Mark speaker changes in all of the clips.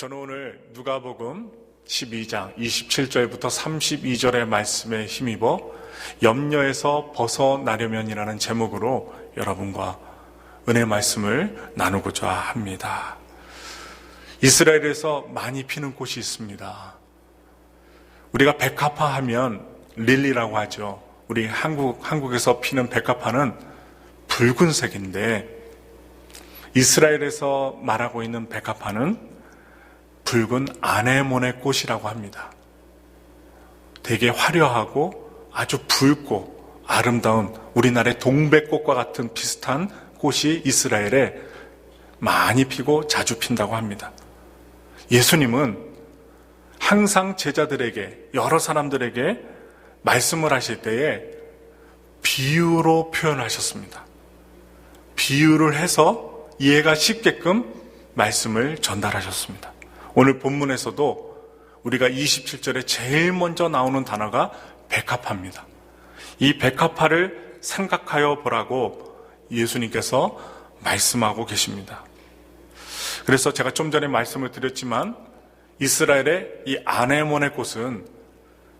Speaker 1: 저는 오늘 누가복음 12장 27절부터 32절의 말씀에 힘입어 염려에서 벗어나려면이라는 제목으로 여러분과 은혜 말씀을 나누고자 합니다. 이스라엘에서 많이 피는 꽃이 있습니다. 우리가 백합화 하면 릴리라고 하죠. 우리 한국에서 피는 백합화는 붉은색인데 이스라엘에서 말하고 있는 백합화는 붉은 아네모네 꽃이라고 합니다. 되게 화려하고 아주 붉고 아름다운 우리나라의 동백꽃과 같은 비슷한 꽃이 이스라엘에 많이 피고 자주 핀다고 합니다. 예수님은 항상 제자들에게, 여러 사람들에게 말씀을 하실 때에 비유로 표현하셨습니다. 비유를 해서 이해가 쉽게끔 말씀을 전달하셨습니다. 오늘 본문에서도 우리가 27절에 제일 먼저 나오는 단어가 백합화입니다. 이 백합화를 생각하여 보라고 예수님께서 말씀하고 계십니다. 그래서 제가 좀 전에 말씀을 드렸지만 이스라엘의 이 아네모네 꽃은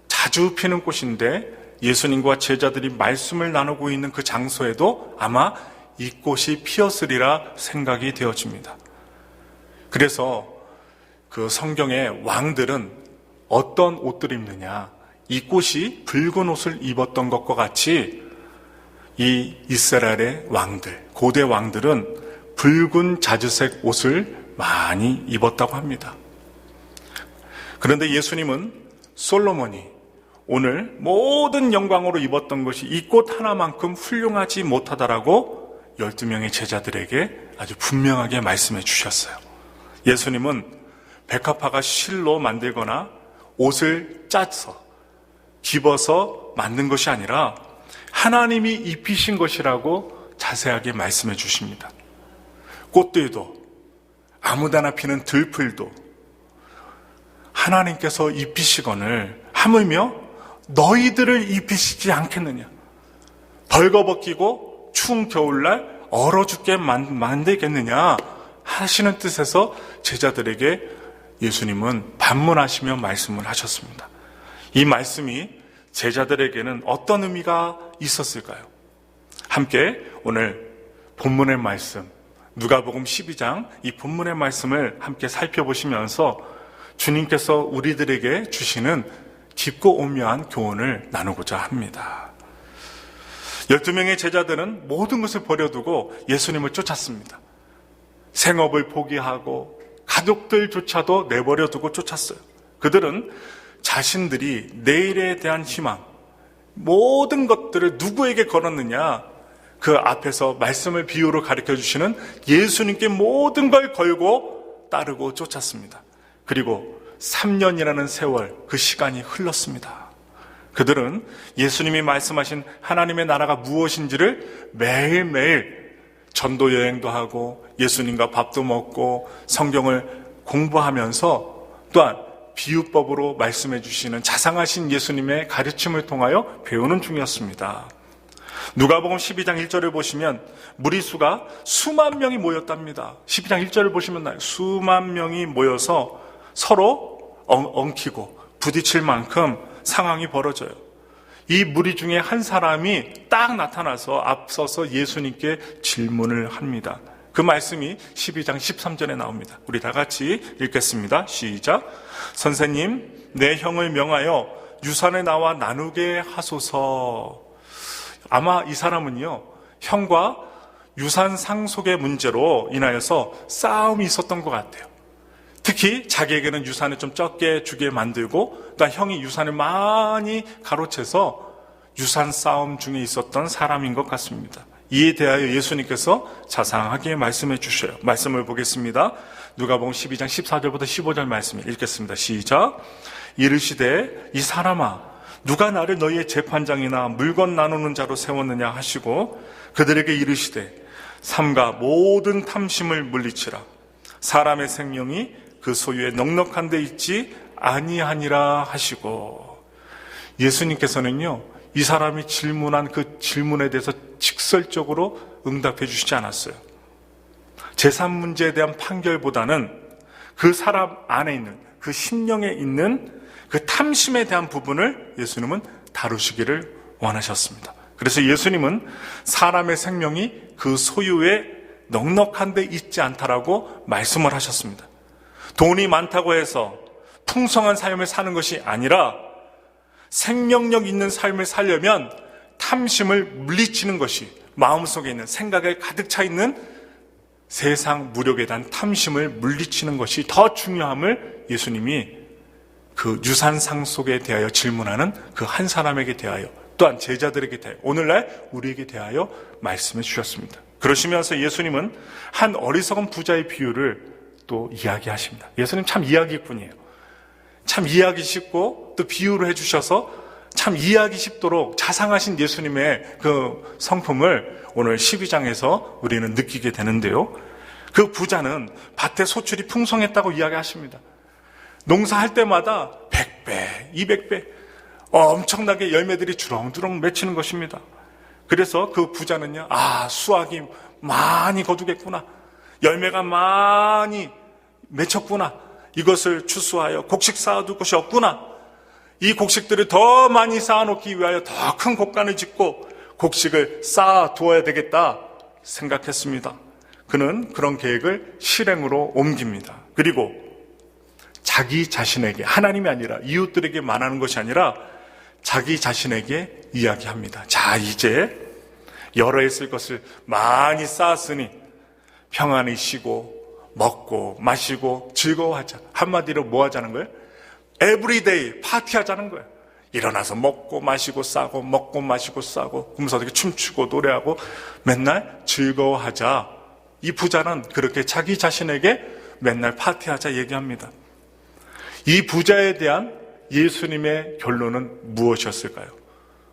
Speaker 1: 자주 피는 꽃인데 예수님과 제자들이 말씀을 나누고 있는 그 장소에도 아마 이 꽃이 피었으리라 생각이 되어집니다. 그래서 그 성경의 왕들은 어떤 옷들을 입느냐, 이 꽃이 붉은 옷을 입었던 것과 같이 이 이스라엘의 왕들, 고대 왕들은 붉은 자주색 옷을 많이 입었다고 합니다. 그런데 예수님은 솔로몬이 오늘 모든 영광으로 입었던 것이 이 꽃 하나만큼 훌륭하지 못하다라고 12명의 제자들에게 아주 분명하게 말씀해 주셨어요. 예수님은 백합화가 실로 만들거나 옷을 짜서 집어서 만든 것이 아니라 하나님이 입히신 것이라고 자세하게 말씀해 주십니다. 꽃들도 아무데나 피는 들풀도 하나님께서 입히시거늘 하물며 너희들을 입히시지 않겠느냐. 벌거벗기고 추운 겨울날 얼어 죽게 만들겠느냐 하시는 뜻에서 제자들에게 예수님은 반문하시며 말씀을 하셨습니다. 이 말씀이 제자들에게는 어떤 의미가 있었을까요? 함께 오늘 본문의 말씀, 누가복음 12장 이 본문의 말씀을 함께 살펴보시면서 주님께서 우리들에게 주시는 깊고 오묘한 교훈을 나누고자 합니다. 12명의 제자들은 모든 것을 버려두고 예수님을 쫓았습니다. 생업을 포기하고 가족들조차도 내버려두고 쫓았어요. 그들은 자신들이 내일에 대한 희망, 모든 것들을 누구에게 걸었느냐, 그 앞에서 말씀을 비유로 가르쳐 주시는 예수님께 모든 걸 걸고 따르고 쫓았습니다. 그리고 3년이라는 세월, 그 시간이 흘렀습니다. 그들은 예수님이 말씀하신 하나님의 나라가 무엇인지를 매일매일 전도 여행도 하고 예수님과 밥도 먹고 성경을 공부하면서 또한 비유법으로 말씀해 주시는 자상하신 예수님의 가르침을 통하여 배우는 중이었습니다. 누가복음 12장 1절을 보시면 무리수가 수만 명이 모였답니다. 12장 1절을 보시면 나요. 수만 명이 모여서 서로 엉키고 부딪힐 만큼 상황이 벌어져요. 이 무리 중에 한 사람이 딱 나타나서 앞서서 예수님께 질문을 합니다. 그 말씀이 12장 13절에 나옵니다. 우리 다 같이 읽겠습니다. 시작. 선생님, 내 형을 명하여 유산을 나와 나누게 하소서. 아마 이 사람은요, 형과 유산 상속의 문제로 인하여서 싸움이 있었던 것 같아요. 특히 자기에게는 유산을 좀 적게 주게 만들고 또 형이 유산을 많이 가로채서 유산 싸움 중에 있었던 사람인 것 같습니다. 이에 대하여 예수님께서 자상하게 말씀해 주셔요. 말씀을 보겠습니다. 누가복음 12장 14절부터 15절 말씀 읽겠습니다. 시작. 이르시되 이 사람아, 누가 나를 너희의 재판장이나 물건 나누는 자로 세웠느냐 하시고 그들에게 이르시되 삼가 모든 탐심을 물리치라. 사람의 생명이 그 소유에 넉넉한 데 있지 아니하니라 하시고, 예수님께서는요, 이 사람이 질문한 그 질문에 대해서 직설적으로 응답해 주시지 않았어요. 재산 문제에 대한 판결보다는 그 사람 안에 있는, 그 심령에 있는 그 탐심에 대한 부분을 예수님은 다루시기를 원하셨습니다. 그래서 예수님은 사람의 생명이 그 소유에 넉넉한 데 있지 않다라고 말씀을 하셨습니다. 돈이 많다고 해서 풍성한 삶을 사는 것이 아니라 생명력 있는 삶을 살려면 탐심을 물리치는 것이, 마음속에 있는, 생각에 가득 차 있는 세상 무력에 대한 탐심을 물리치는 것이 더 중요함을 예수님이 그 유산상 속에 대하여 질문하는 그 한 사람에게 대하여, 또한 제자들에게 대하여, 오늘날 우리에게 대하여 말씀해 주셨습니다. 그러시면서 예수님은 한 어리석은 부자의 비유를 또 이야기하십니다. 예수님 참 이야기꾼이에요. 참 이해하기 쉽고 또 비유를 해주셔서 참 이해하기 쉽도록 자상하신 예수님의 그 성품을 오늘 12장에서 우리는 느끼게 되는데요. 그 부자는 밭에 소출이 풍성했다고 이야기하십니다. 농사할 때마다 100배, 200배 엄청나게 열매들이 주렁주렁 맺히는 것입니다. 그래서 그 부자는요, 수확이 많이 거두겠구나, 열매가 많이 맺혔구나, 이것을 추수하여 곡식 쌓아둘 것이 없구나, 이 곡식들을 더 많이 쌓아놓기 위하여 더 큰 곡간을 짓고 곡식을 쌓아두어야 되겠다 생각했습니다. 그는 그런 계획을 실행으로 옮깁니다. 그리고 자기 자신에게, 하나님이 아니라 이웃들에게 말하는 것이 아니라 자기 자신에게 이야기합니다. 자, 이제 여러 해 쓸 것을 많이 쌓았으니 평안히 쉬고 먹고 마시고 즐거워하자. 한마디로 뭐 하자는 거예요? 에브리데이 파티하자는 거예요. 일어나서 먹고 마시고 싸고 먹고 마시고 싸고 그러면서 어떻게 춤추고 노래하고 맨날 즐거워하자. 이 부자는 그렇게 자기 자신에게 맨날 파티하자 얘기합니다. 이 부자에 대한 예수님의 결론은 무엇이었을까요?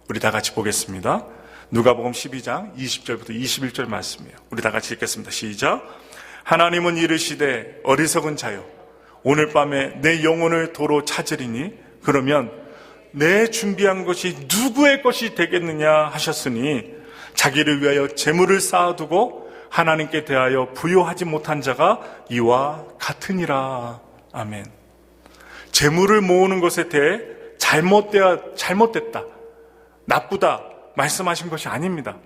Speaker 1: 우리 다 같이 보겠습니다. 누가복음 12장 20절부터 21절 말씀이에요. 우리 다 같이 읽겠습니다. 시작. 하나님은 이르시되 어리석은 자여, 오늘 밤에 내 영혼을 도로 찾으리니 그러면 내 준비한 것이 누구의 것이 되겠느냐 하셨으니 자기를 위하여 재물을 쌓아두고 하나님께 대하여 부요하지 못한 자가 이와 같으니라. 아멘. 재물을 모으는 것에 대해 잘못됐다, 나쁘다 말씀하신 것이 아닙니다.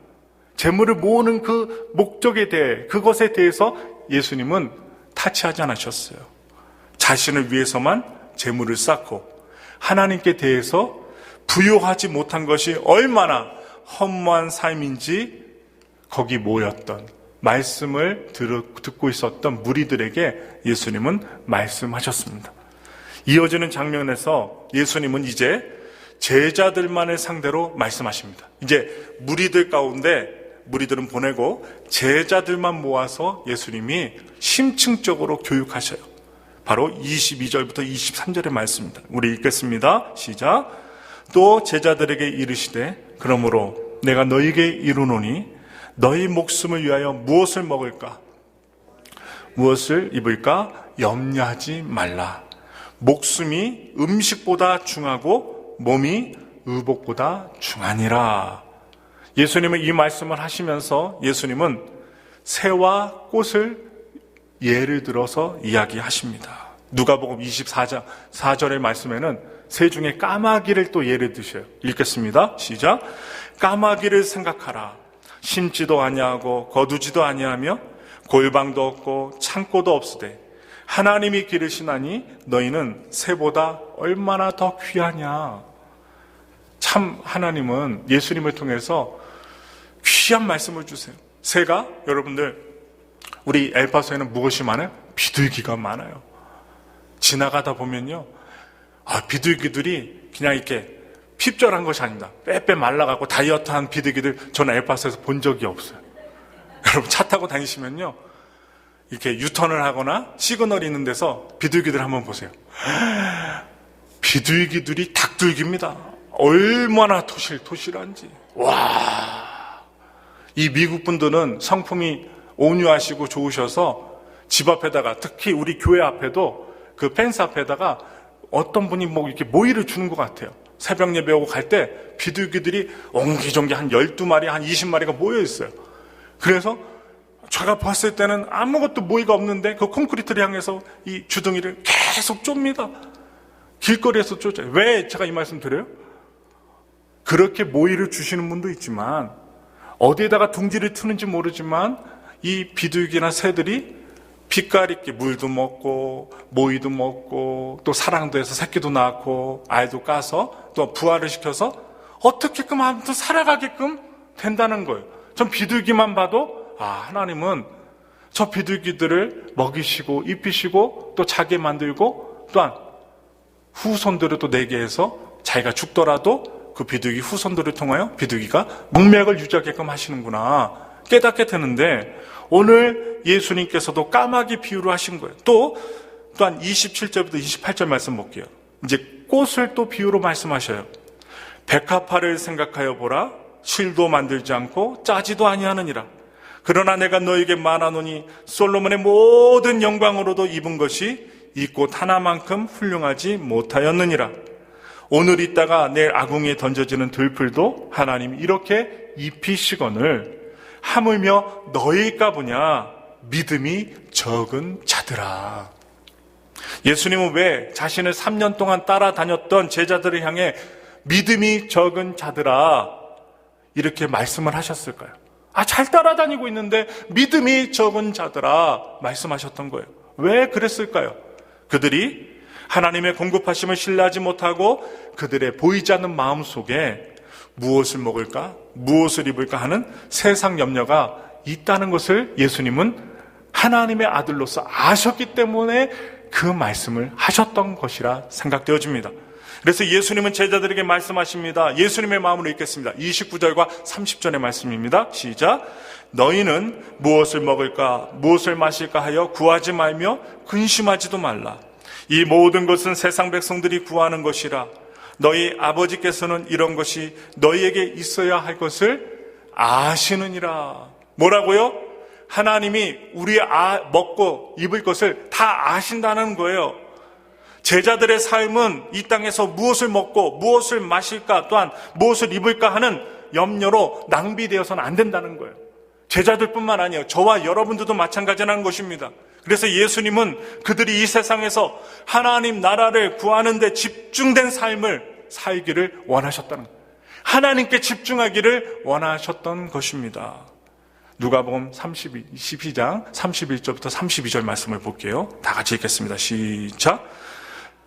Speaker 1: 재물을 모으는 그 목적에 대해, 그것에 대해서 예수님은 타치하지 않으셨어요. 자신을 위해서만 재물을 쌓고 하나님께 대해서 부요하지 못한 것이 얼마나 허무한 삶인지 거기 모였던, 말씀을 듣고 있었던 무리들에게 예수님은 말씀하셨습니다. 이어지는 장면에서 예수님은 이제 제자들만을 상대로 말씀하십니다. 이제 무리들 가운데 무리들은 보내고 제자들만 모아서 예수님이 심층적으로 교육하셔요. 바로 22절부터 23절의 말씀입니다. 우리 읽겠습니다. 시작. 또 제자들에게 이르시되 그러므로 내가 너희에게 이르노니 너희 목숨을 위하여 무엇을 먹을까, 무엇을 입을까 염려하지 말라. 목숨이 음식보다 중하고 몸이 의복보다 중하니라. 예수님은 이 말씀을 하시면서 예수님은 새와 꽃을 예를 들어서 이야기하십니다. 누가복음 24장 4절의 말씀에는 새 중에 까마귀를 또 예를 드셔요. 읽겠습니다. 시작. 까마귀를 생각하라. 심지도 아니하고 거두지도 아니하며 골방도 없고 창고도 없으되 하나님이 기르시나니 너희는 새보다 얼마나 더 귀하냐. 참 하나님은 예수님을 통해서 귀한 말씀을 주세요. 새가, 여러분들, 우리 엘파소에는 무엇이 많아요? 비둘기가 많아요. 지나가다 보면요, 비둘기들이 그냥 이렇게 핍절한 것이 아닙니다. 빼빼 말라가고 다이어트한 비둘기들 저는 엘파소에서 본 적이 없어요. 여러분 차 타고 다니시면요, 이렇게 유턴을 하거나 시그널이 있는 데서 비둘기들 한번 보세요. 비둘기들이 닭둘기입니다. 얼마나 토실토실한지. 와, 이 미국 분들은 성품이 온유하시고 좋으셔서 집 앞에다가, 특히 우리 교회 앞에도 그 펜스 앞에다가 어떤 분이 뭐 이렇게 모이를 주는 것 같아요. 새벽 예배 오고 갈 때 비둘기들이 옹기종기 한 12마리, 한 20마리가 모여 있어요. 그래서 제가 봤을 때는 아무것도 모이가 없는데 그 콘크리트를 향해서 이 주둥이를 계속 쫓습니다. 길거리에서 쫓아요. 왜 제가 이 말씀 드려요? 그렇게 모이를 주시는 분도 있지만 어디에다가 둥지를 트는지 모르지만 이 비둘기나 새들이 빛깔 있게 물도 먹고 모이도 먹고 또 사랑도 해서 새끼도 낳고 알도 까서 또 부화를 시켜서 어떻게끔 아무튼 살아가게끔 된다는 거예요. 전 비둘기만 봐도 하나님은 저 비둘기들을 먹이시고 입히시고 또 자기 만들고 또한 후손들을 또 내게 해서 자기가 죽더라도 그 비둘기 후손들을 통하여 비둘기가 문맥을 유지하게끔 하시는구나 깨닫게 되는데, 오늘 예수님께서도 까마귀 비유로 하신 거예요. 또한 27절부터 28절 말씀 볼게요. 이제 꽃을 또 비유로 말씀하셔요. 백합화를 생각하여 보라. 실도 만들지 않고 짜지도 아니하느니라. 그러나 내가 너에게 말하노니 솔로몬의 모든 영광으로도 입은 것이 이 꽃 하나만큼 훌륭하지 못하였느니라. 오늘 있다가 내일 아궁이에 던져지는 들풀도 하나님이 이렇게 입히시거늘 하물며 너희일까 보냐 믿음이 적은 자들아. 예수님은 왜 자신을 3년 동안 따라다녔던 제자들을 향해 믿음이 적은 자들아 이렇게 말씀을 하셨을까요? 잘 따라다니고 있는데 믿음이 적은 자들아 말씀하셨던 거예요. 왜 그랬을까요? 그들이 하나님의 공급하심을 신뢰하지 못하고 그들의 보이지 않는 마음 속에 무엇을 먹을까, 무엇을 입을까 하는 세상 염려가 있다는 것을 예수님은 하나님의 아들로서 아셨기 때문에 그 말씀을 하셨던 것이라 생각되어집니다. 그래서 예수님은 제자들에게 말씀하십니다. 예수님의 마음으로 읽겠습니다. 29절과 30절의 말씀입니다. 시작. 너희는 무엇을 먹을까 무엇을 마실까 하여 구하지 말며 근심하지도 말라. 이 모든 것은 세상 백성들이 구하는 것이라. 너희 아버지께서는 이런 것이 너희에게 있어야 할 것을 아시느니라. 뭐라고요? 하나님이 우리 먹고 입을 것을 다 아신다는 거예요. 제자들의 삶은 이 땅에서 무엇을 먹고 무엇을 마실까 또한 무엇을 입을까 하는 염려로 낭비되어서는 안 된다는 거예요. 제자들뿐만 아니에요. 저와 여러분들도 마찬가지라는 것입니다. 그래서 예수님은 그들이 이 세상에서 하나님 나라를 구하는 데 집중된 삶을 살기를 원하셨다는 거예요. 하나님께 집중하기를 원하셨던 것입니다. 누가복음 12장 31절부터 32절 말씀을 볼게요. 다 같이 읽겠습니다. 시작.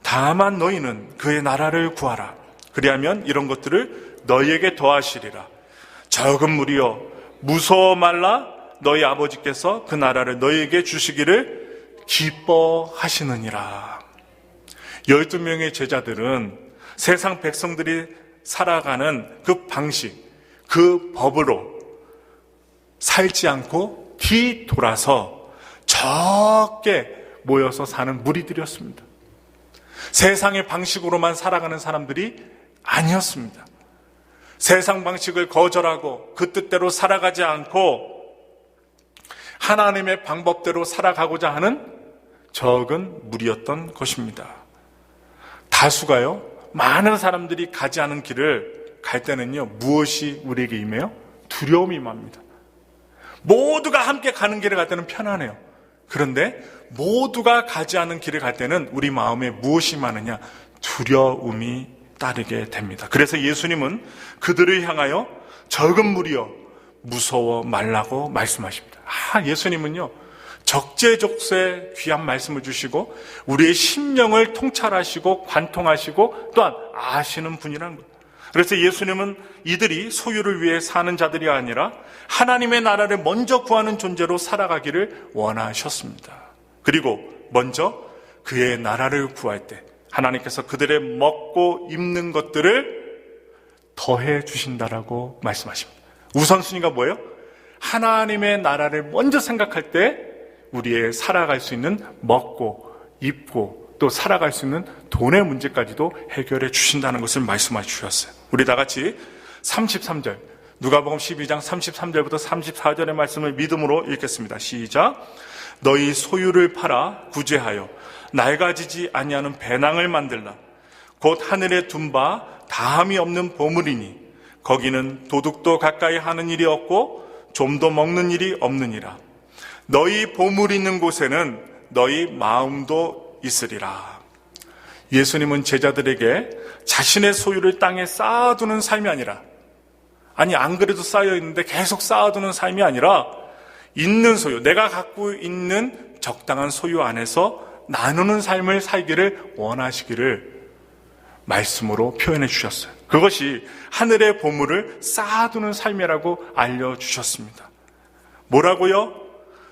Speaker 1: 다만 너희는 그의 나라를 구하라. 그리하면 이런 것들을 너희에게 더하시리라. 적은 무리여 무서워 말라. 너희 아버지께서 그 나라를 너희에게 주시기를 기뻐하시느니라. 12명의 제자들은 세상 백성들이 살아가는 그 방식, 그 법으로 살지 않고 뒤돌아서 적게 모여서 사는 무리들이었습니다. 세상의 방식으로만 살아가는 사람들이 아니었습니다. 세상 방식을 거절하고 그 뜻대로 살아가지 않고 하나님의 방법대로 살아가고자 하는 적은 무리였던 것입니다. 다수가요, 많은 사람들이 가지 않은 길을 갈 때는요, 무엇이 우리에게 임해요? 두려움이 임합니다. 모두가 함께 가는 길을 갈 때는 편안해요. 그런데 모두가 가지 않은 길을 갈 때는 우리 마음에 무엇이 많으냐? 두려움이 따르게 됩니다. 그래서 예수님은 그들을 향하여 적은 무리여 무서워 말라고 말씀하십니다. 예수님은요, 적재적소에 귀한 말씀을 주시고 우리의 심령을 통찰하시고 관통하시고 또한 아시는 분이라는 거예요. 그래서 예수님은 이들이 소유를 위해 사는 자들이 아니라 하나님의 나라를 먼저 구하는 존재로 살아가기를 원하셨습니다. 그리고 먼저 그의 나라를 구할 때 하나님께서 그들의 먹고 입는 것들을 더해 주신다라고 말씀하십니다. 우선순위가 뭐예요? 하나님의 나라를 먼저 생각할 때 우리의 살아갈 수 있는 먹고 입고 또 살아갈 수 있는 돈의 문제까지도 해결해 주신다는 것을 말씀해 주셨어요. 우리 다 같이 33절 누가복음 12장 33절부터 34절의 말씀을 믿음으로 읽겠습니다. 시작. 너희 소유를 팔아 구제하여 낡아지지 아니하는 배낭을 만들라. 곧 하늘에 둔 바 다함이 없는 보물이니 거기는 도둑도 가까이 하는 일이 없고 좀도 먹는 일이 없느니라. 너희 보물 있는 곳에는 너희 마음도 있으리라. 예수님은 제자들에게 자신의 소유를 땅에 쌓아두는 삶이 아니라, 아니 안 그래도 쌓여 있는데 계속 쌓아두는 삶이 아니라 있는 소유, 내가 갖고 있는 적당한 소유 안에서 나누는 삶을 살기를 원하시기를 말씀으로 표현해 주셨어요. 그것이 하늘의 보물을 쌓아두는 삶이라고 알려주셨습니다. 뭐라고요?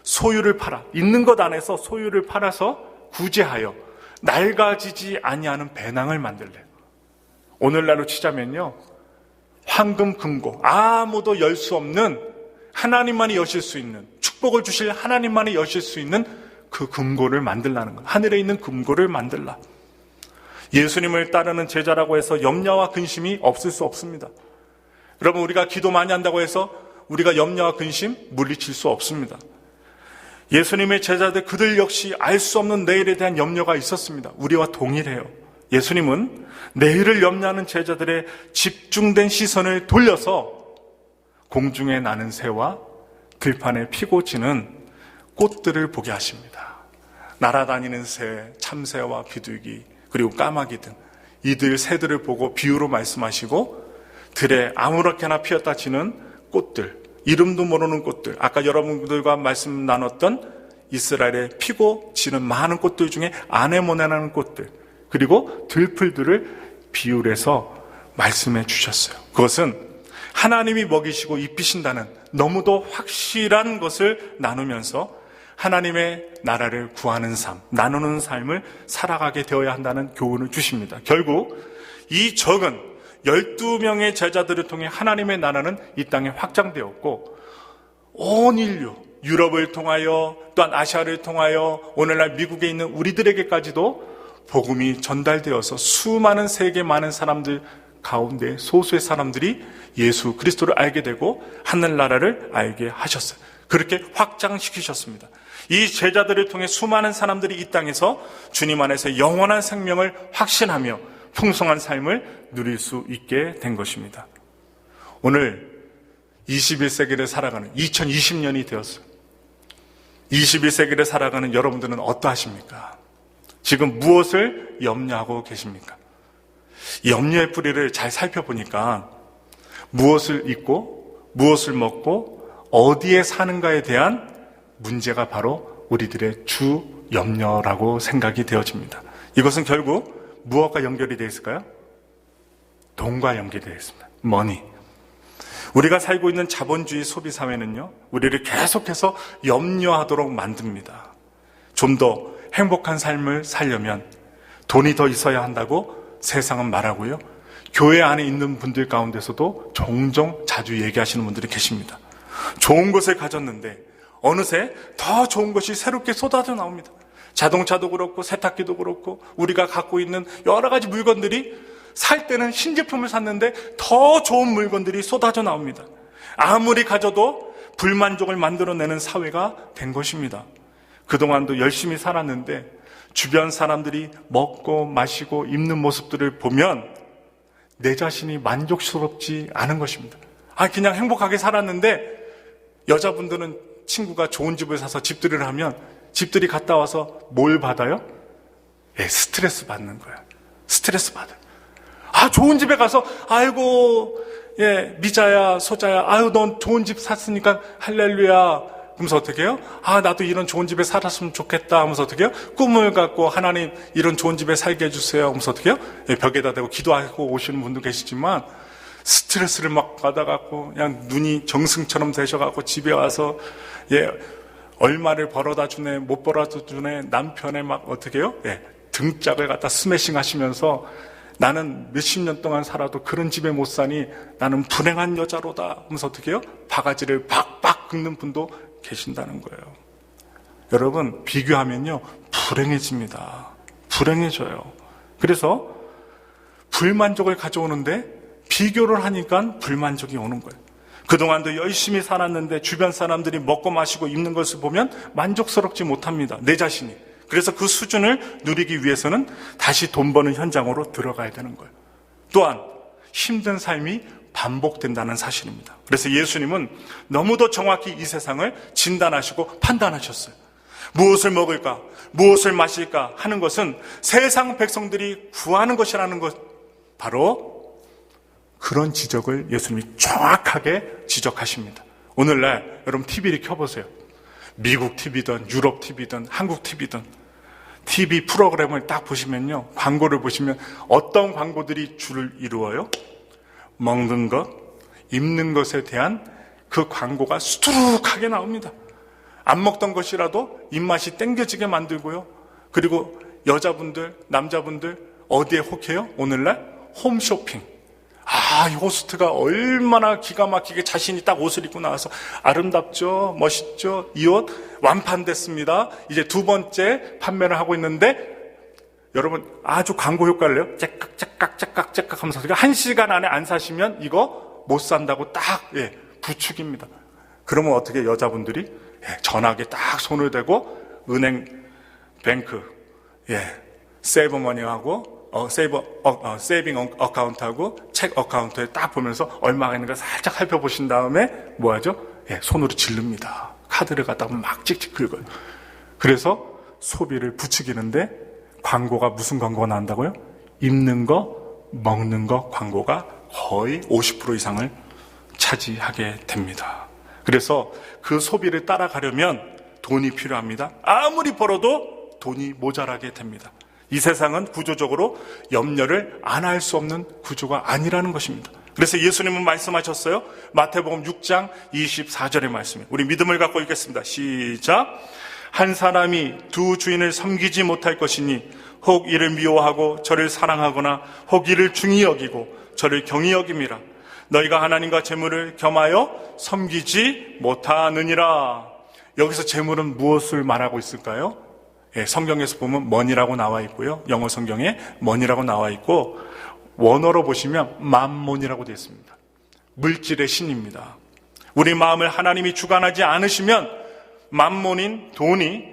Speaker 1: 소유를 팔아, 있는 것 안에서 소유를 팔아서 구제하여 낡아지지 아니하는 배낭을 만들래요. 오늘날로 치자면요, 황금 금고, 아무도 열 수 없는, 하나님만이 여실 수 있는, 축복을 주실 하나님만이 여실 수 있는 그 금고를 만들라는 거예요. 하늘에 있는 금고를 만들라. 예수님을 따르는 제자라고 해서 염려와 근심이 없을 수 없습니다. 여러분, 우리가 기도 많이 한다고 해서 우리가 염려와 근심 물리칠 수 없습니다. 예수님의 제자들, 그들 역시 알 수 없는 내일에 대한 염려가 있었습니다. 우리와 동일해요. 예수님은 내일을 염려하는 제자들의 집중된 시선을 돌려서 공중에 나는 새와 들판에 피고 지는 꽃들을 보게 하십니다. 날아다니는 새, 참새와 비둘기, 그리고 까마귀 등 이들 새들을 보고 비유로 말씀하시고, 들에 아무렇게나 피었다 지는 꽃들, 이름도 모르는 꽃들, 아까 여러분들과 말씀 나눴던 이스라엘에 피고 지는 많은 꽃들 중에 아네모네라는 꽃들, 그리고 들풀들을 비유해서 말씀해 주셨어요. 그것은 하나님이 먹이시고 입히신다는 너무도 확실한 것을 나누면서 하나님의 나라를 구하는 삶, 나누는 삶을 살아가게 되어야 한다는 교훈을 주십니다. 결국 이 적은 12명의 제자들을 통해 하나님의 나라는 이 땅에 확장되었고, 온 인류, 유럽을 통하여 또한 아시아를 통하여 오늘날 미국에 있는 우리들에게까지도 복음이 전달되어서 수많은 세계 많은 사람들 가운데 소수의 사람들이 예수 그리스도를 알게 되고 하늘나라를 알게 하셨어요. 그렇게 확장시키셨습니다. 이 제자들을 통해 수많은 사람들이 이 땅에서 주님 안에서 영원한 생명을 확신하며 풍성한 삶을 누릴 수 있게 된 것입니다. 오늘 21세기를 살아가는 2020년이 되었어요. 21세기를 살아가는 여러분들은 어떠하십니까? 지금 무엇을 염려하고 계십니까? 염려의 뿌리를 잘 살펴보니까 무엇을 입고 무엇을 먹고 어디에 사는가에 대한 문제가 바로 우리들의 주 염려라고 생각이 되어집니다. 이것은 결국 무엇과 연결이 되어 있을까요? 돈과 연결이 되어 있습니다. 머니. 우리가 살고 있는 자본주의 소비 사회는요, 우리를 계속해서 염려하도록 만듭니다. 좀 더 행복한 삶을 살려면 돈이 더 있어야 한다고 세상은 말하고요, 교회 안에 있는 분들 가운데서도 종종 자주 얘기하시는 분들이 계십니다. 좋은 것을 가졌는데 어느새 더 좋은 것이 새롭게 쏟아져 나옵니다. 자동차도 그렇고 세탁기도 그렇고 우리가 갖고 있는 여러 가지 물건들이 살 때는 신제품을 샀는데 더 좋은 물건들이 쏟아져 나옵니다. 아무리 가져도 불만족을 만들어내는 사회가 된 것입니다. 그동안도 열심히 살았는데 주변 사람들이 먹고 마시고 입는 모습들을 보면 내 자신이 만족스럽지 않은 것입니다. 그냥 행복하게 살았는데 여자분들은 친구가 좋은 집을 사서 집들이를 하면 집들이 갔다 와서 뭘 받아요? 스트레스 받는 거야. 스트레스 받아요. 좋은 집에 가서 아이고 미자야 소자야, 넌 좋은 집 샀으니까 할렐루야. 그러면서 어떻게 해요? 나도 이런 좋은 집에 살았으면 좋겠다 하면서 어떻게 해요? 꿈을 갖고 하나님 이런 좋은 집에 살게 해주세요 하면서 어떻게 해요? 벽에다 대고 기도하고 오시는 분도 계시지만 스트레스를 막 받아갖고 그냥 눈이 정승처럼 되셔갖고 집에 와서 얼마를 벌어다 주네 못 벌어다 주네 남편의 막 어떻게 해요? 등짝을 갖다 스매싱 하시면서 나는 몇십 년 동안 살아도 그런 집에 못 사니 나는 불행한 여자로다 하면서 어떻게 해요? 바가지를 박박 긁는 분도 계신다는 거예요. 여러분, 비교하면요 불행해집니다. 불행해져요. 그래서 불만족을 가져오는데 비교를 하니까 불만족이 오는 거예요. 그동안도 열심히 살았는데 주변 사람들이 먹고 마시고 입는 것을 보면 만족스럽지 못합니다. 내 자신이. 그래서 그 수준을 누리기 위해서는 다시 돈 버는 현장으로 들어가야 되는 거예요. 또한 힘든 삶이 반복된다는 사실입니다. 그래서 예수님은 너무도 정확히 이 세상을 진단하시고 판단하셨어요. 무엇을 먹을까, 무엇을 마실까 하는 것은 세상 백성들이 구하는 것이라는 것, 바로 그런 지적을 예수님이 정확하게 지적하십니다. 오늘날 여러분 TV를 켜보세요. 미국 TV든 유럽 TV든 한국 TV든 TV 프로그램을 딱 보시면요, 광고를 보시면 어떤 광고들이 줄을 이루어요? 먹는 것, 입는 것에 대한 그 광고가 수두룩하게 나옵니다. 안 먹던 것이라도 입맛이 땡겨지게 만들고요. 그리고 여자분들, 남자분들 어디에 혹해요? 오늘날 홈쇼핑. 이 호스트가 얼마나 기가 막히게 자신이 딱 옷을 입고 나와서 아름답죠? 멋있죠? 이 옷 완판됐습니다. 이제 두 번째 판매를 하고 있는데 여러분 아주 광고 효과를 내요. 째깍 하면서 1시간 안에 안 사시면 이거 못 산다고 딱 부축입니다. 그러면 어떻게 여자분들이 전화기에 딱 손을 대고 은행 뱅크 세이버머니하고 세이빙 어카운트하고 책 어카운트에 딱 보면서 얼마가 있는가 살짝 살펴보신 다음에 뭐 하죠? 손으로 질릅니다. 카드를 갖다가 막 찍찍 긁어요. 그래서 소비를 부추기는데 광고가 무슨 광고가 나온다고요? 입는 거, 먹는 거 광고가 거의 50% 이상을 차지하게 됩니다. 그래서 그 소비를 따라가려면 돈이 필요합니다. 아무리 벌어도 돈이 모자라게 됩니다. 이 세상은 구조적으로 염려를 안 할 수 없는 구조가 아니라는 것입니다. 그래서 예수님은 말씀하셨어요. 마태복음 6장 24절의 말씀이에요. 우리 믿음을 갖고 읽겠습니다. 시작. 한 사람이 두 주인을 섬기지 못할 것이니 혹 이를 미워하고 저를 사랑하거나 혹 이를 중히 여기고 저를 경히 여김이라. 너희가 하나님과 재물을 겸하여 섬기지 못하느니라. 여기서 재물은 무엇을 말하고 있을까요? 성경에서 보면 money라고 나와 있고요. 영어 성경에 money라고 나와 있고 원어로 보시면 맘몬이라고 되어 있습니다. 물질의 신입니다. 우리 마음을 하나님이 주관하지 않으시면 맘몬인 돈이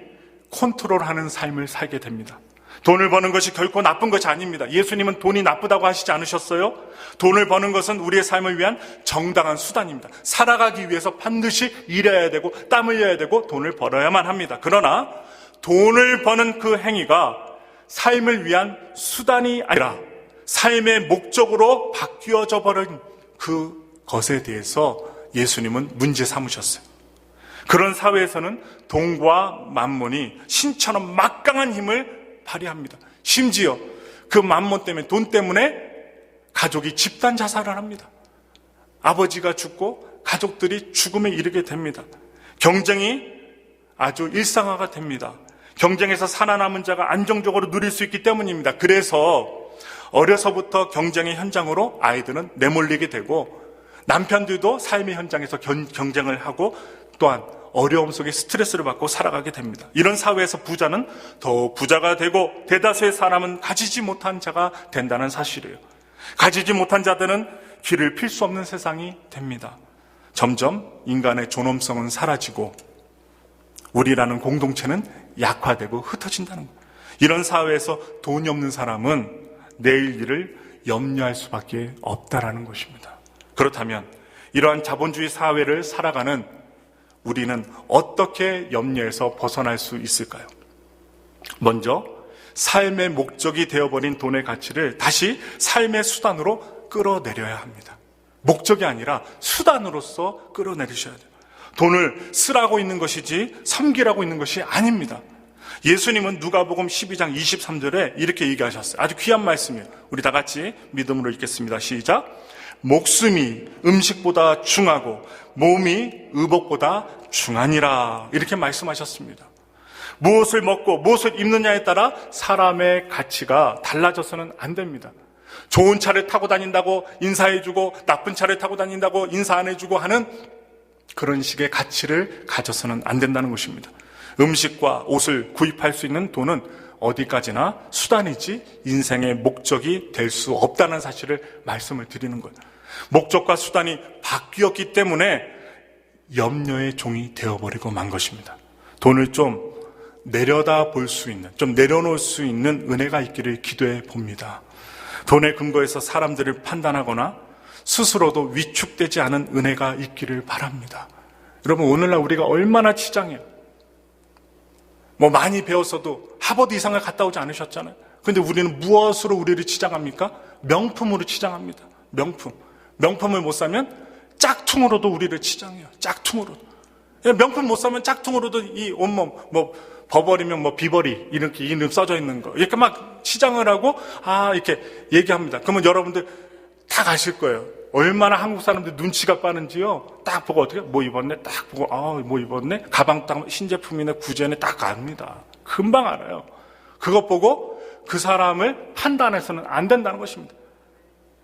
Speaker 1: 컨트롤하는 삶을 살게 됩니다. 돈을 버는 것이 결코 나쁜 것이 아닙니다. 예수님은 돈이 나쁘다고 하시지 않으셨어요? 돈을 버는 것은 우리의 삶을 위한 정당한 수단입니다. 살아가기 위해서 반드시 일해야 되고 땀 흘려야 되고 돈을 벌어야만 합니다. 그러나 돈을 버는 그 행위가 삶을 위한 수단이 아니라 삶의 목적으로 바뀌어져 버린 그것에 대해서 예수님은 문제 삼으셨어요. 그런 사회에서는 돈과 만몬이 신처럼 막강한 힘을 발휘합니다. 심지어 그 만몬 때문에, 돈 때문에 가족이 집단 자살을 합니다. 아버지가 죽고 가족들이 죽음에 이르게 됩니다. 경쟁이 아주 일상화가 됩니다. 경쟁에서 살아남은 자가 안정적으로 누릴 수 있기 때문입니다. 그래서 어려서부터 경쟁의 현장으로 아이들은 내몰리게 되고 남편들도 삶의 현장에서 경쟁을 하고 또한 어려움 속에 스트레스를 받고 살아가게 됩니다. 이런 사회에서 부자는 더 부자가 되고 대다수의 사람은 가지지 못한 자가 된다는 사실이에요. 가지지 못한 자들은 길을 필 수 없는 세상이 됩니다. 점점 인간의 존엄성은 사라지고 우리라는 공동체는 약화되고 흩어진다는 거예요. 이런 사회에서 돈이 없는 사람은 내일 일을 염려할 수밖에 없다라는 것입니다. 그렇다면 이러한 자본주의 사회를 살아가는 우리는 어떻게 염려에서 벗어날 수 있을까요? 먼저 삶의 목적이 되어버린 돈의 가치를 다시 삶의 수단으로 끌어내려야 합니다. 목적이 아니라 수단으로서 끌어내리셔야 돼요. 돈을 쓰라고 있는 것이지 섬기라고 있는 것이 아닙니다. 예수님은 누가복음 12장 23절에 이렇게 얘기하셨어요. 아주 귀한 말씀이에요. 우리 다 같이 믿음으로 읽겠습니다. 시작. 목숨이 음식보다 중하고 몸이 의복보다 중하니라. 이렇게 말씀하셨습니다. 무엇을 먹고 무엇을 입느냐에 따라 사람의 가치가 달라져서는 안 됩니다. 좋은 차를 타고 다닌다고 인사해주고 나쁜 차를 타고 다닌다고 인사 안 해주고 하는 그런 식의 가치를 가져서는 안 된다는 것입니다. 음식과 옷을 구입할 수 있는 돈은 어디까지나 수단이지 인생의 목적이 될 수 없다는 사실을 말씀을 드리는 거예요. 목적과 수단이 바뀌었기 때문에 염려의 종이 되어버리고 만 것입니다. 돈을 좀 내려다 볼 수 있는, 좀 내려놓을 수 있는 은혜가 있기를 기도해 봅니다. 돈의 근거에서 사람들을 판단하거나 스스로도 위축되지 않은 은혜가 있기를 바랍니다. 여러분, 오늘날 우리가 얼마나 치장해요. 많이 배웠어도 하버드 이상을 갔다 오지 않으셨잖아요. 근데 우리는 무엇으로 우리를 치장합니까? 명품으로 치장합니다. 명품을 못 사면 짝퉁으로도 우리를 치장해요. 짝퉁으로. 명품 못 사면 짝퉁으로도 이 온몸, 버버리면 비버리, 이렇게 이름 써져 있는 거. 이렇게 막 치장을 하고, 이렇게 얘기합니다. 그러면 여러분들 다 가실 거예요. 얼마나 한국 사람들 눈치가 빠른지요. 딱 보고 어떻게, 입었네? 딱 보고, 입었네? 가방 딱 신제품이네, 구제네, 딱 압니다. 금방 알아요. 그것 보고 그 사람을 판단해서는 안 된다는 것입니다.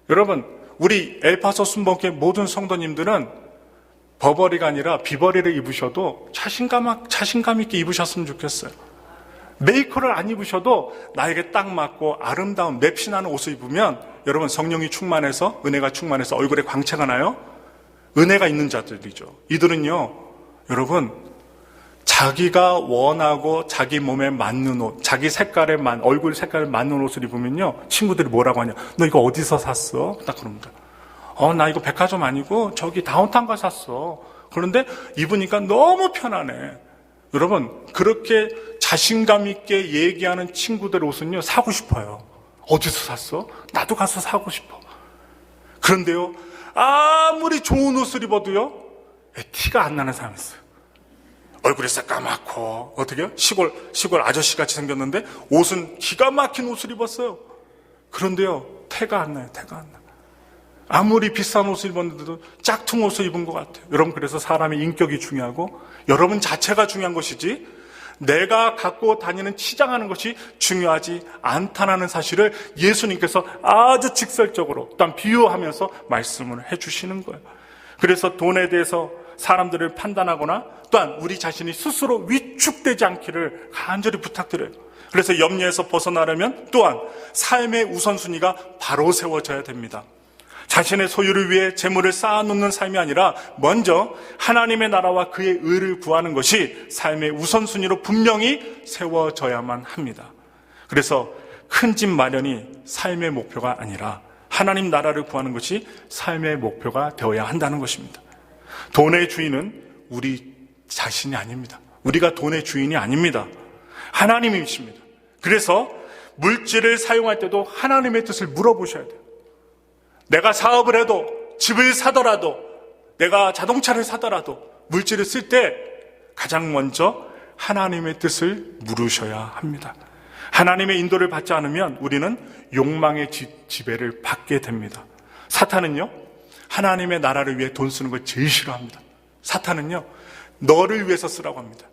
Speaker 1: 여러분, 우리 엘파소 순복교회 모든 성도님들은 버버리가 아니라 비버리를 입으셔도 자신감 있게 입으셨으면 좋겠어요. 메이커를 안 입으셔도 나에게 딱 맞고 아름다운 맵신하는 옷을 입으면 여러분, 성령이 충만해서, 은혜가 충만해서 얼굴에 광채가 나요. 은혜가 있는 자들이죠. 이들은요, 여러분, 자기가 원하고 자기 몸에 맞는 옷, 자기 얼굴 색깔에 맞는 옷을 입으면요, 친구들이 뭐라고 하냐? 너 이거 어디서 샀어? 딱 그럽니다. 나 이거 백화점 아니고 저기 다운타운 가서 샀어. 그런데 입으니까 너무 편하네. 여러분, 그렇게 자신감 있게 얘기하는 친구들 옷은요, 사고 싶어요. 어디서 샀어? 나도 가서 사고 싶어. 그런데요, 아무리 좋은 옷을 입어도요, 티가 안 나는 사람이 있어요. 얼굴이 새까맣고, 어떻게요? 시골 아저씨같이 생겼는데 옷은 기가 막힌 옷을 입었어요. 그런데요, 태가 안 나요. 아무리 비싼 옷을 입었는데도 짝퉁 옷을 입은 것 같아요. 여러분, 그래서 사람의 인격이 중요하고 여러분 자체가 중요한 것이지 내가 갖고 다니는 치장하는 것이 중요하지 않다는 사실을 예수님께서 아주 직설적으로 또한 비유하면서 말씀을 해주시는 거예요. 그래서 돈에 대해서 사람들을 판단하거나 또한 우리 자신이 스스로 위축되지 않기를 간절히 부탁드려요. 그래서 염려에서 벗어나려면 또한 삶의 우선순위가 바로 세워져야 됩니다. 자신의 소유를 위해 재물을 쌓아놓는 삶이 아니라 먼저 하나님의 나라와 그의 의를 구하는 것이 삶의 우선순위로 분명히 세워져야만 합니다. 그래서 큰 집 마련이 삶의 목표가 아니라 하나님 나라를 구하는 것이 삶의 목표가 되어야 한다는 것입니다. 돈의 주인은 우리 자신이 아닙니다. 우리가 돈의 주인이 아닙니다. 하나님이십니다. 그래서 물질을 사용할 때도 하나님의 뜻을 물어보셔야 돼요. 내가 사업을 해도, 집을 사더라도, 내가 자동차를 사더라도 물질을 쓸 때 가장 먼저 하나님의 뜻을 물으셔야 합니다. 하나님의 인도를 받지 않으면 우리는 욕망의 지배를 받게 됩니다. 사탄은요, 하나님의 나라를 위해 돈 쓰는 걸 제일 싫어합니다. 사탄은요, 너를 위해서 쓰라고 합니다.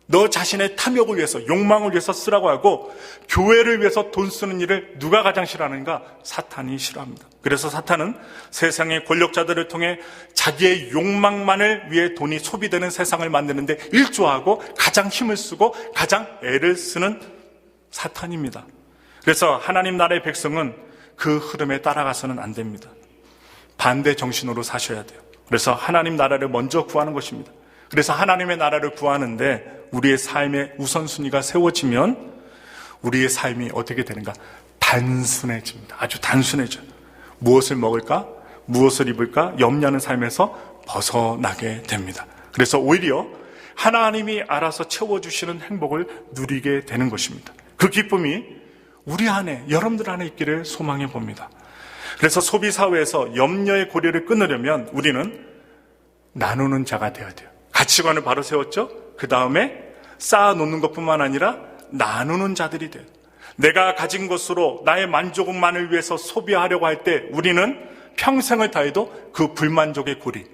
Speaker 1: 너 자신의 탐욕을 위해서, 욕망을 위해서 쓰라고 하고, 교회를 위해서 돈 쓰는 일을 누가 가장 싫어하는가? 사탄이 싫어합니다. 그래서 사탄은 세상의 권력자들을 통해 자기의 욕망만을 위해 돈이 소비되는 세상을 만드는데 일조하고 가장 힘을 쓰고 가장 애를 쓰는 사탄입니다. 그래서 하나님 나라의 백성은 그 흐름에 따라가서는 안 됩니다. 반대 정신으로 사셔야 돼요. 그래서 하나님 나라를 먼저 구하는 것입니다. 그래서 하나님의 나라를 구하는데 우리의 삶의 우선순위가 세워지면 우리의 삶이 어떻게 되는가? 단순해집니다. 아주 단순해져요. 무엇을 먹을까? 무엇을 입을까? 염려하는 삶에서 벗어나게 됩니다. 그래서 오히려 하나님이 알아서 채워주시는 행복을 누리게 되는 것입니다. 그 기쁨이 우리 안에, 여러분들 안에 있기를 소망해 봅니다. 그래서 소비사회에서 염려의 고리를 끊으려면 우리는 나누는 자가 되어야 돼요. 가치관을 바로 세웠죠? 그 다음에 쌓아놓는 것뿐만 아니라 나누는 자들이 돼요. 내가 가진 것으로 나의 만족만을 위해서 소비하려고 할 때 우리는 평생을 다해도 그 불만족의 고리,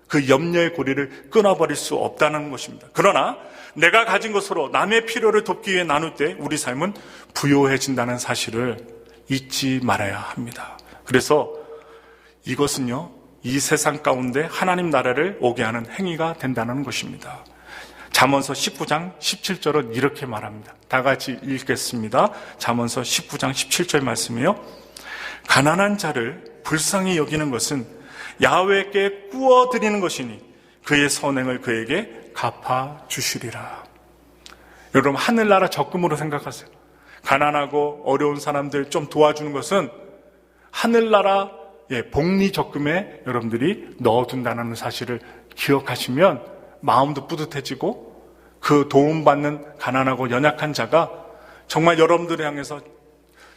Speaker 1: 그 염려의 고리를 끊어버릴 수 없다는 것입니다. 그러나 내가 가진 것으로 남의 필요를 돕기 위해 나눌 때 우리 삶은 부요해진다는 사실을 잊지 말아야 합니다. 그래서 이것은요, 이 세상 가운데 하나님 나라를 오게 하는 행위가 된다는 것입니다. 잠언서 19장 17절은 이렇게 말합니다. 다 같이 읽겠습니다. 잠언서 19장 17절 말씀이요. 가난한 자를 불쌍히 여기는 것은 야훼께 꾸어드리는 것이니 그의 선행을 그에게 갚아주시리라. 여러분, 하늘나라 적금으로 생각하세요. 가난하고 어려운 사람들 좀 도와주는 것은 하늘나라 복리 적금에 여러분들이 넣어둔다는 사실을 기억하시면 마음도 뿌듯해지고 그 도움받는 가난하고 연약한 자가 정말 여러분들을 향해서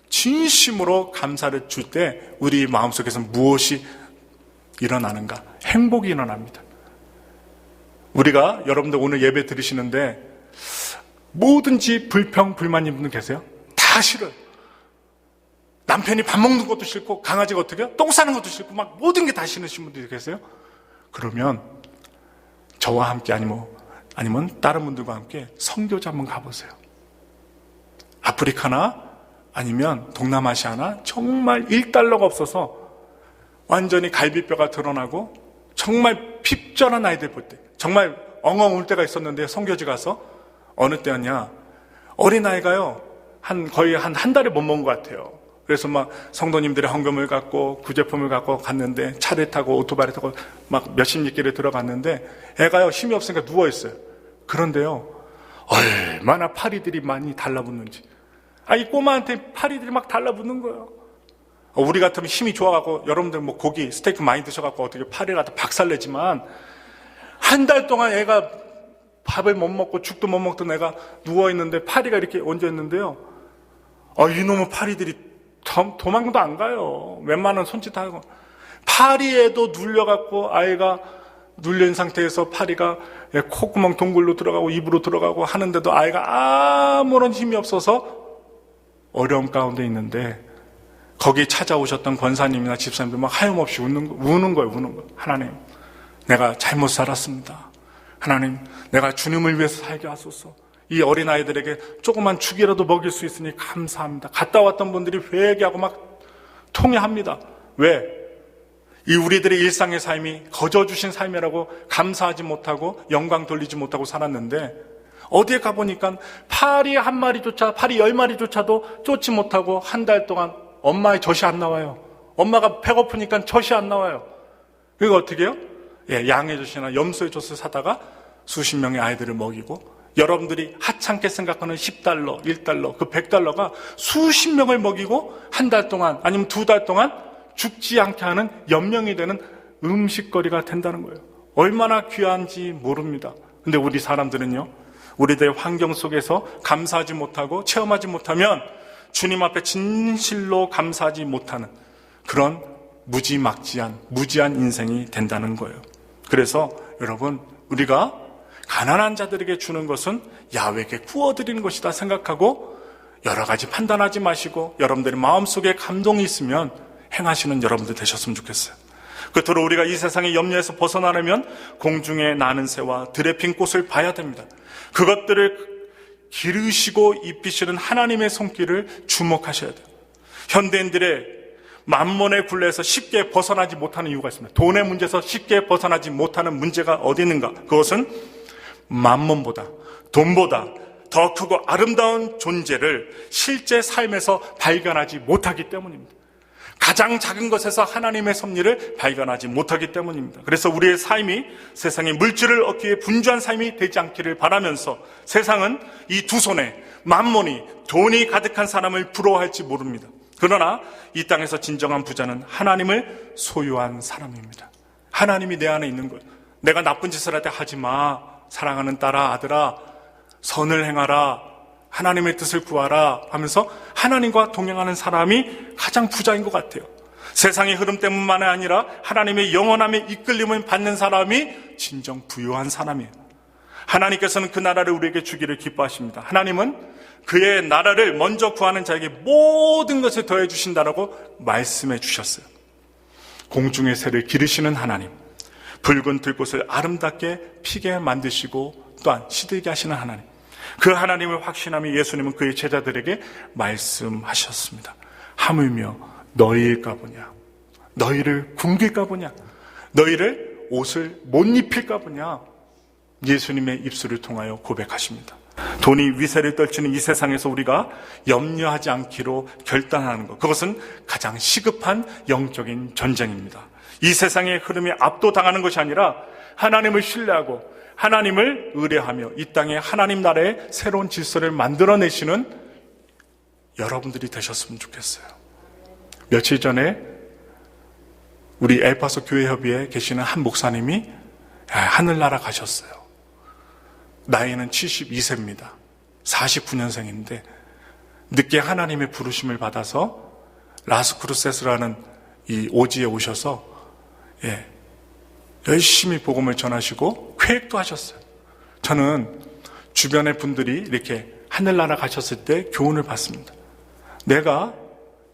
Speaker 1: 진심으로 감사를 줄 때 우리 마음속에서 무엇이 일어나는가? 행복이 일어납니다. 우리가 여러분들 오늘 예배 들으시는데 뭐든지 불평, 불만 있는 분 계세요? 다 싫어요. 남편이 밥 먹는 것도 싫고 강아지가 어떻게 해요? 똥 싸는 것도 싫고 막 모든 게 다 싫으신 분들이 계세요? 그러면 저와 함께 아니면 다른 분들과 함께 선교지 한번 가보세요. 아프리카나 아니면 동남아시아나 정말 $1가 없어서 완전히 갈비뼈가 드러나고 정말 핍절한 아이들 볼 때 정말 엉엉 울 때가 있었는데 선교지 가서 어느 때였냐 어린아이가요 거의 한 달에 못 먹은 것 같아요. 그래서 막 성도님들의 헌금을 갖고 구제품을 갖고 갔는데 차를 타고 오토바이를 타고 막 몇십 리길을 들어갔는데 애가요 힘이 없으니까 누워있어요. 그런데요 얼마나 파리들이 많이 달라붙는지 이 꼬마한테 파리들이 막 달라붙는 거예요. 우리 같으면 힘이 좋아갖고 여러분들 뭐 고기 스테이크 많이 드셔갖고 어떻게 파리 갖다 박살내지만 한 달 동안 애가 밥을 못 먹고 죽도 못 먹던 애가 누워있는데 파리가 이렇게 얹어있는데요 이놈의 파리들이 도망도 안 가요. 웬만한 손짓하고 파리에도 눌려갖고 아이가 눌린 상태에서 파리가 콧구멍 동굴로 들어가고 입으로 들어가고 하는데도 아이가 아무런 힘이 없어서 어려움 가운데 있는데 거기 찾아오셨던 권사님이나 집사님들 막 하염없이 우는 거예요. 하나님 내가 잘못 살았습니다. 하나님 내가 주님을 위해서 살게 하소서. 이 어린아이들에게 조그만 죽이라도 먹일 수 있으니 감사합니다. 갔다 왔던 분들이 회개하고 막 통회합니다. 왜? 이 우리들의 일상의 삶이 거저 주신 삶이라고 감사하지 못하고 영광 돌리지 못하고 살았는데 어디에 가보니까 파리 한 마리조차 파리 10마리조차도 쫓지 못하고 한 달 동안 엄마의 젖이 안 나와요. 엄마가 배고프니까 젖이 안 나와요. 그리고 어떻게 해요? 양의 젖이나 염소의 젖을 사다가 수십 명의 아이들을 먹이고 여러분들이 하찮게 생각하는 $10, $1, 그 $100가 수십 명을 먹이고 한 달 동안 아니면 2달 동안 죽지 않게 하는 연명이 되는 음식거리가 된다는 거예요. 얼마나 귀한지 모릅니다. 근데 우리 사람들은요 우리들의 환경 속에서 감사하지 못하고 체험하지 못하면 주님 앞에 진실로 감사하지 못하는 그런 무지막지한 무지한 인생이 된다는 거예요. 그래서 여러분 우리가 가난한 자들에게 주는 것은 야훼에게 구워드리는 것이다 생각하고 여러 가지 판단하지 마시고 여러분들의 마음속에 감동이 있으면 행하시는 여러분들 되셨으면 좋겠어요. 끝으로 우리가 이 세상의 염려에서 벗어나려면 공중에 나는 새와 들에 핀 꽃을 봐야 됩니다. 그것들을 기르시고 입히시는 하나님의 손길을 주목하셔야 돼요. 현대인들의 만몬의 굴레에서 쉽게 벗어나지 못하는 이유가 있습니다. 돈의 문제에서 쉽게 벗어나지 못하는 문제가 어디 있는가? 그것은 만몬보다 돈보다 더 크고 아름다운 존재를 실제 삶에서 발견하지 못하기 때문입니다. 가장 작은 것에서 하나님의 섭리를 발견하지 못하기 때문입니다. 그래서 우리의 삶이 세상의 물질을 얻기 위해 분주한 삶이 되지 않기를 바라면서 세상은 이 두 손에 만몬이 돈이 가득한 사람을 부러워할지 모릅니다. 그러나 이 땅에서 진정한 부자는 하나님을 소유한 사람입니다. 하나님이 내 안에 있는 거예요. 내가 나쁜 짓을 할 때 하지 마. 사랑하는 딸아, 아들아, 선을 행하라. 하나님의 뜻을 구하라 하면서 하나님과 동행하는 사람이 가장 부자인 것 같아요. 세상의 흐름 때문만이 아니라 하나님의 영원함에 이끌림을 받는 사람이 진정 부유한 사람이에요. 하나님께서는 그 나라를 우리에게 주기를 기뻐하십니다. 하나님은 그의 나라를 먼저 구하는 자에게 모든 것을 더해 주신다라고 말씀해 주셨어요. 공중의 새를 기르시는 하나님, 붉은 들꽃을 아름답게 피게 만드시고 또한 시들게 하시는 하나님, 그 하나님을 확신하며 예수님은 그의 제자들에게 말씀하셨습니다. 하물며 너희일까 보냐, 너희를 굶길까 보냐, 너희를 옷을 못 입힐까 보냐. 예수님의 입술을 통하여 고백하십니다. 돈이 위세를 떨치는 이 세상에서 우리가 염려하지 않기로 결단하는 것, 그것은 가장 시급한 영적인 전쟁입니다. 이 세상의 흐름에 압도당하는 것이 아니라 하나님을 신뢰하고 하나님을 의뢰하며 이 땅에 하나님 나라의 새로운 질서를 만들어내시는 여러분들이 되셨으면 좋겠어요. 며칠 전에 우리 엘파소 교회협의회에 계시는 한 목사님이 하늘나라 가셨어요. 나이는 72세입니다. 49년생인데 늦게 하나님의 부르심을 받아서 라스크루세스라는 이 오지에 오셔서 열심히 복음을 전하시고 쾌획도 하셨어요. 저는 주변의 분들이 이렇게 하늘나라 가셨을 때 교훈을 받습니다. 내가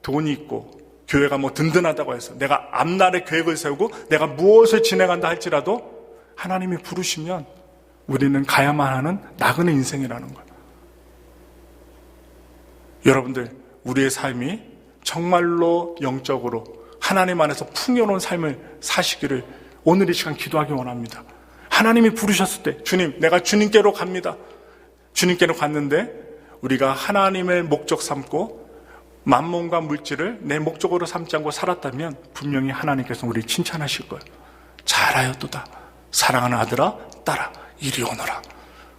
Speaker 1: 돈이 있고 교회가 뭐 든든하다고 해서 내가 앞날에 계획을 세우고 내가 무엇을 진행한다 할지라도 하나님이 부르시면 우리는 가야만 하는 나그네 인생이라는 거예요. 여러분들, 우리의 삶이 정말로 영적으로 하나님 안에서 풍요로운 삶을 사시기를 오늘 이 시간 기도하기 원합니다. 하나님이 부르셨을 때 주님, 내가 주님께로 갑니다. 주님께로 갔는데 우리가 하나님의 목적 삼고 만몬과 물질을 내 목적으로 삼지 않고 살았다면 분명히 하나님께서 우리를 칭찬하실 거예요. 잘하였도다. 사랑하는 아들아, 딸아, 이리 오너라.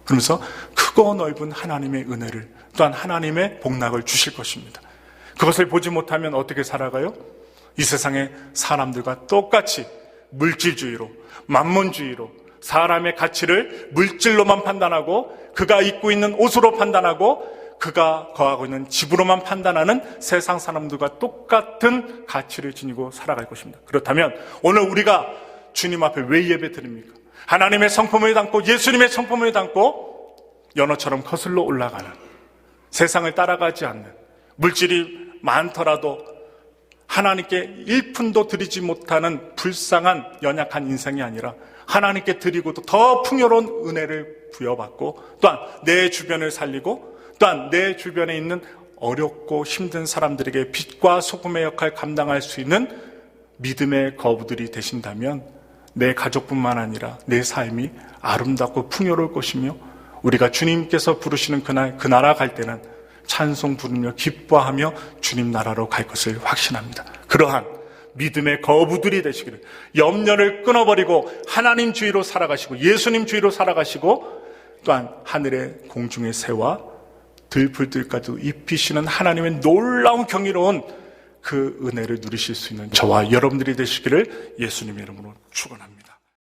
Speaker 1: 그러면서 크고 넓은 하나님의 은혜를 또한 하나님의 복락을 주실 것입니다. 그것을 보지 못하면 어떻게 살아가요? 이 세상의 사람들과 똑같이 물질주의로, 만몬주의로 사람의 가치를 물질로만 판단하고 그가 입고 있는 옷으로 판단하고 그가 거하고 있는 집으로만 판단하는 세상 사람들과 똑같은 가치를 지니고 살아갈 것입니다. 그렇다면 오늘 우리가 주님 앞에 왜 예배 드립니까? 하나님의 성품을 담고 예수님의 성품을 담고 연어처럼 거슬러 올라가는, 세상을 따라가지 않는, 물질이 많더라도 하나님께 1푼도 드리지 못하는 불쌍한 연약한 인생이 아니라 하나님께 드리고도 더 풍요로운 은혜를 부여받고 또한 내 주변을 살리고 또한 내 주변에 있는 어렵고 힘든 사람들에게 빛과 소금의 역할을 감당할 수 있는 믿음의 거부들이 되신다면 내 가족뿐만 아니라 내 삶이 아름답고 풍요로울 것이며 우리가 주님께서 부르시는 그날 그 나라 갈 때는 찬송 부르며 기뻐하며 주님 나라로 갈 것을 확신합니다. 그러한 믿음의 거부들이 되시기를, 염려를 끊어버리고 하나님 주의로 살아가시고 예수님 주의로 살아가시고 또한 하늘의 공중의 새와 들풀들까지 입히시는 하나님의 놀라운 경이로운 그 은혜를 누리실 수 있는 저와 여러분들이 되시기를 예수님의 이름으로 축원합니다.